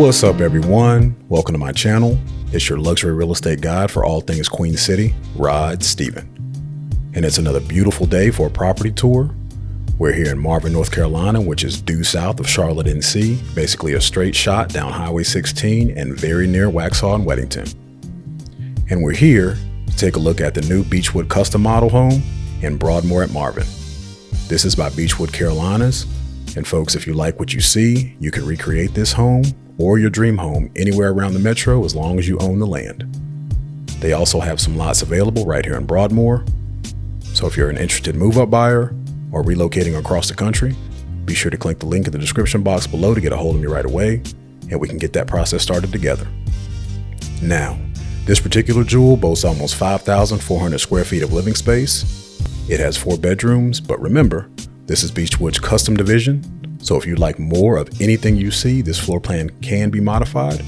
What's up, everyone? Welcome to my channel. It's your luxury real estate guide for all things Queen City, Rod Stephen. And it's another beautiful day for a property tour. We're here in Marvin, North Carolina, which is due south of Charlotte, NC, basically a straight shot down Highway 16 and very near Waxhaw and Weddington. And we're here to take a look at the new Beechwood custom model home in Broadmoor at Marvin. This is by Beechwood Carolinas. And folks, if you like what you see, you can recreate this home or your dream home anywhere around the metro as long as you own the land. They also have some lots available right here in Broadmoor. So if you're an interested move-up buyer or relocating across the country, be sure to click the link in the description box below to get a hold of me right away, and we can get that process started together. Now, this particular jewel boasts almost 5,400 square feet of living space. It has 4 bedrooms, but remember, this is Beechwood's custom division, so if you'd like more of anything you see, this floor plan can be modified.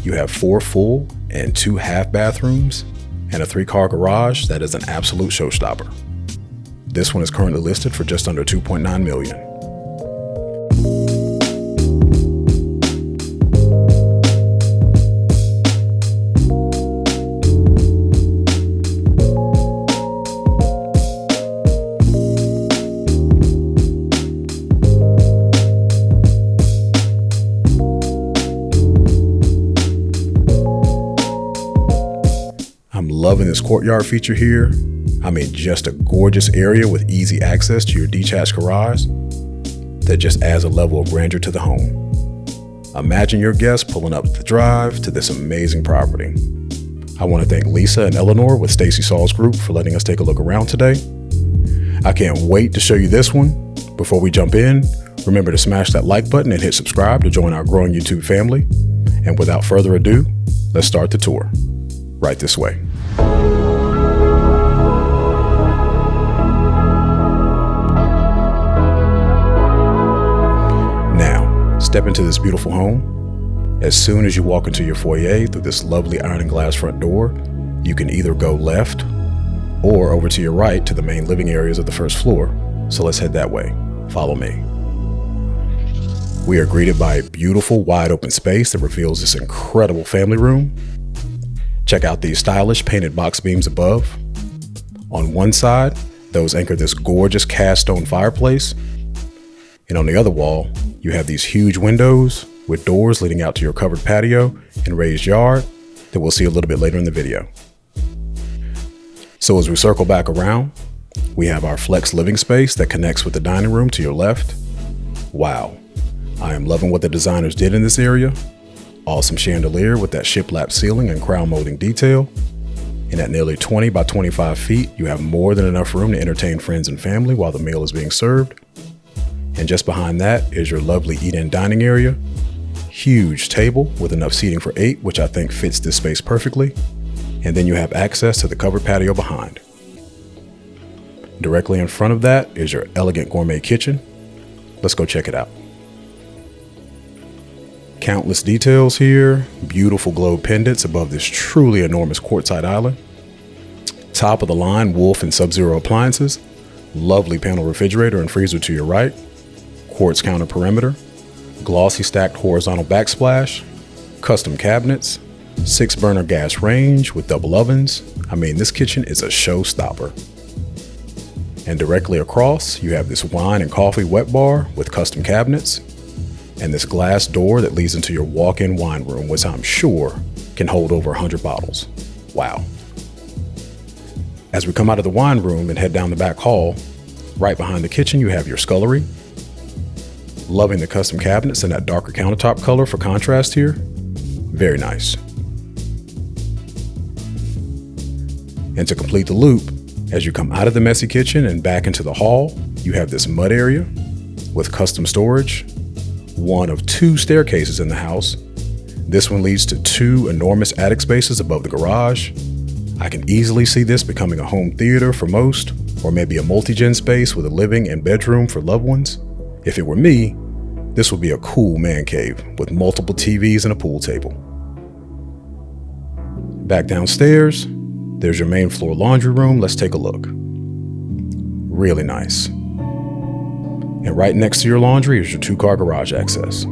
You have 4 full and 2 half bathrooms and a 3-car garage that is an absolute showstopper. This one is currently listed for just under $2.9 million. I'm loving this courtyard feature here. I mean, just a gorgeous area with easy access to your detached garage that just adds a level of grandeur to the home. Imagine your guests pulling up the drive to this amazing property. I want to thank Lisa and Eleanor with Stacy Saul's group for letting us take a look around today. I can't wait to show you this one. Before we jump in, remember to smash that like button and hit subscribe to join our growing YouTube family. And without further ado, let's start the tour. Right this way. Now, step into this beautiful home. As soon as you walk into your foyer through this lovely iron and glass front door, you can either go left or over to your right to the main living areas of the first floor. So let's head that way. Follow me. We are greeted by a beautiful wide open space that reveals this incredible family room. Check out these stylish painted box beams above. On one side, those anchor this gorgeous cast stone fireplace. And on the other wall, you have these huge windows with doors leading out to your covered patio and raised yard that we'll see a little bit later in the video. So as we circle back around, we have our flex living space that connects with the dining room to your left. Wow, I am loving what the designers did in this area. Awesome chandelier with that shiplap ceiling and crown molding detail. And at nearly 20 by 25 feet, you have more than enough room to entertain friends and family while the meal is being served. And just behind that is your lovely eat-in dining area. Huge table with enough seating for 8, which I think fits this space perfectly. And then you have access to the covered patio behind. Directly in front of that is your elegant gourmet kitchen. Let's go check it out. Countless details here, beautiful globe pendants above this truly enormous quartzite island. Top of the line Wolf and Sub-Zero appliances, lovely panel refrigerator and freezer to your right, quartz counter perimeter, glossy stacked horizontal backsplash, custom cabinets, 6-burner gas range with double ovens. I mean, this kitchen is a showstopper. And directly across, you have this wine and coffee wet bar with custom cabinets, and this glass door that leads into your walk-in wine room, which I'm sure can hold over 100 bottles. Wow. As we come out of the wine room and head down the back hall, right behind the kitchen, you have your scullery. Loving the custom cabinets and that darker countertop color for contrast here. Very nice. And to complete the loop, as you come out of the messy kitchen and back into the hall, you have this mud area with custom storage. One of 2 staircases in the house. This one leads to 2 enormous attic spaces above the garage. I can easily see this becoming a home theater for most, or maybe a multi-gen space with a living and bedroom for loved ones. If it were me, this would be a cool man cave with multiple TVs and a pool table. Back downstairs, there's your main floor laundry room. Let's take a look. Really nice. And right next to your laundry is your 2-car garage access.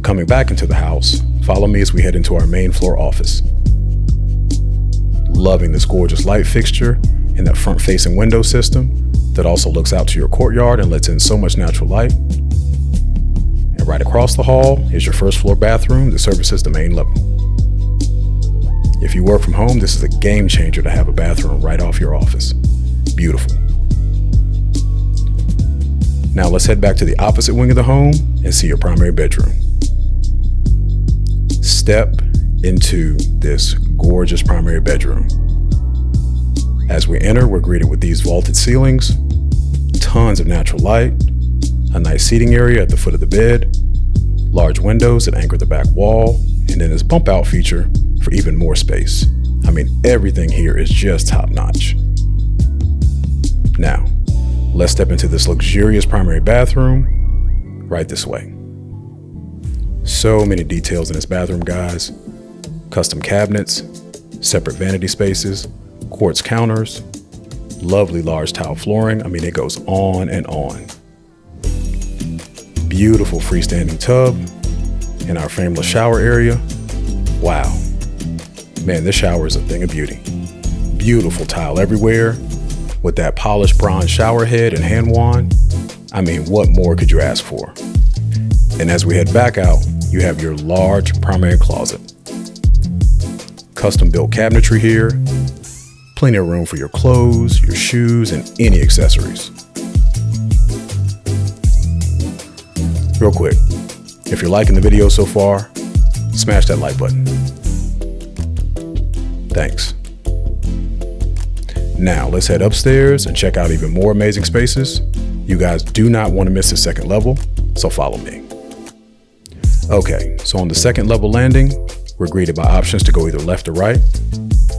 Coming back into the house, follow me as we head into our main floor office. Loving this gorgeous light fixture and that front-facing window system that also looks out to your courtyard and lets in so much natural light. And right across the hall is your first floor bathroom that services the main level. If you work from home, this is a game changer to have a bathroom right off your office. Beautiful. Now let's head back to the opposite wing of the home and see your primary bedroom. Step into this gorgeous primary bedroom. As we enter, we're greeted with these vaulted ceilings, tons of natural light, a nice seating area at the foot of the bed, large windows that anchor the back wall, and then this bump out feature for even more space. I mean, everything here is just top notch. Now, let's step into this luxurious primary bathroom right this way. So many details in this bathroom, guys. Custom cabinets, separate vanity spaces, quartz counters, lovely large tile flooring. I mean, it goes on and on. Beautiful freestanding tub in our frameless shower area. Wow. Man, this shower is a thing of beauty. Beautiful tile everywhere with that polished bronze shower head and hand wand. I mean, what more could you ask for? And as we head back out, you have your large primary closet. Custom built cabinetry here. Plenty of room for your clothes, your shoes, and any accessories. Real quick, if you're liking the video so far, smash that like button. Thanks. Now let's head upstairs and check out even more amazing spaces. You guys do not want to miss the second level, so follow me. Okay, so on the second level landing, we're greeted by options to go either left or right.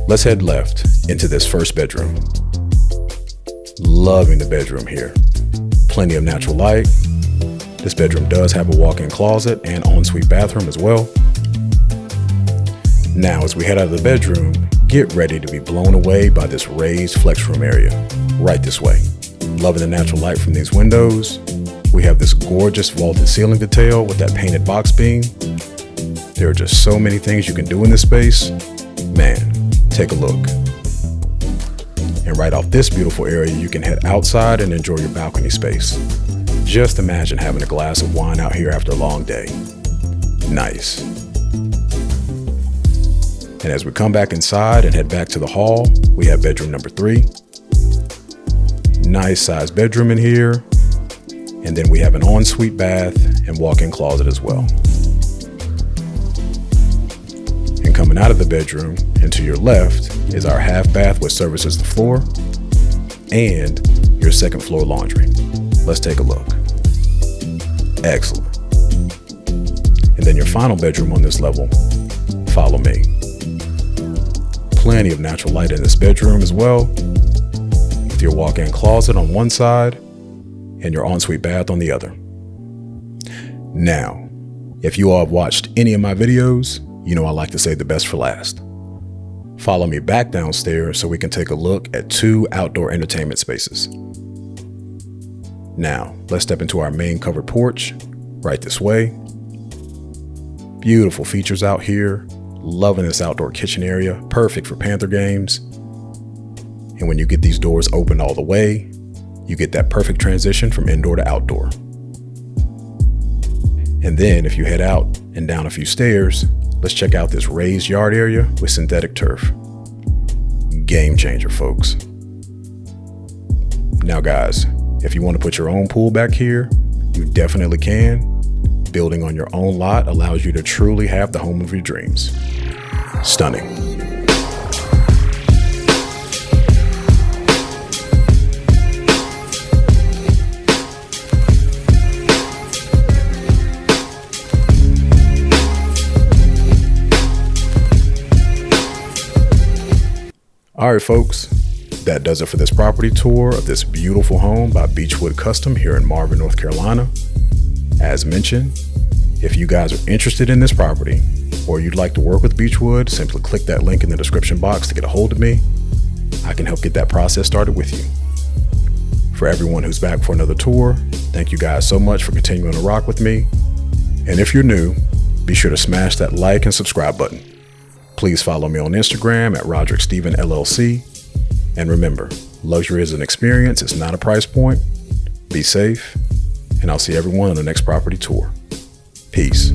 Let's head left into this first bedroom. Loving the bedroom here. Plenty of natural light. This bedroom does have a walk-in closet and ensuite bathroom as well. Now, as we head out of the bedroom, get ready to be blown away by this raised flex room area. Right this way. Loving the natural light from these windows. We have this gorgeous vaulted ceiling detail with that painted box beam. There are just so many things you can do in this space. Man, take a look. And right off this beautiful area, you can head outside and enjoy your balcony space. Just imagine having a glass of wine out here after a long day. Nice. And as we come back inside and head back to the hall, we have bedroom number 3. Nice sized bedroom in here. And then we have an ensuite bath and walk-in closet as well. And coming out of the bedroom and to your left is our half bath, which services the floor, and your second floor laundry. Let's take a look. Excellent. And then your final bedroom on this level, follow me. Plenty of natural light in this bedroom as well, with your walk-in closet on one side and your ensuite bath on the other. Now, if you all have watched any of my videos, you know I like to save the best for last. Follow me back downstairs so we can take a look at 2 outdoor entertainment spaces. Now, let's step into our main covered porch, right this way. Beautiful features out here. Loving this outdoor kitchen area, perfect for Panther games. And when you get these doors open all the way, you get that perfect transition from indoor to outdoor. And then if you head out and down a few stairs, let's check out this raised yard area with synthetic turf. Game changer, folks. Now guys, if you want to put your own pool back here, you definitely can. Building on your own lot allows you to truly have the home of your dreams. Stunning. All right, folks, that does it for this property tour of this beautiful home by Beechwood Custom here in Marvin, North Carolina. As mentioned, if you guys are interested in this property or you'd like to work with Beechwood, simply click that link in the description box to get a hold of me. I can help get that process started with you. For everyone who's back for another tour, thank you guys so much for continuing to rock with me. And if you're new, Be sure to smash that like and subscribe button. Please follow me on Instagram at Roderick Stephen LLC. And remember, luxury is an experience, it's not a price point. Be safe, and I'll see everyone on the next property tour. Peace.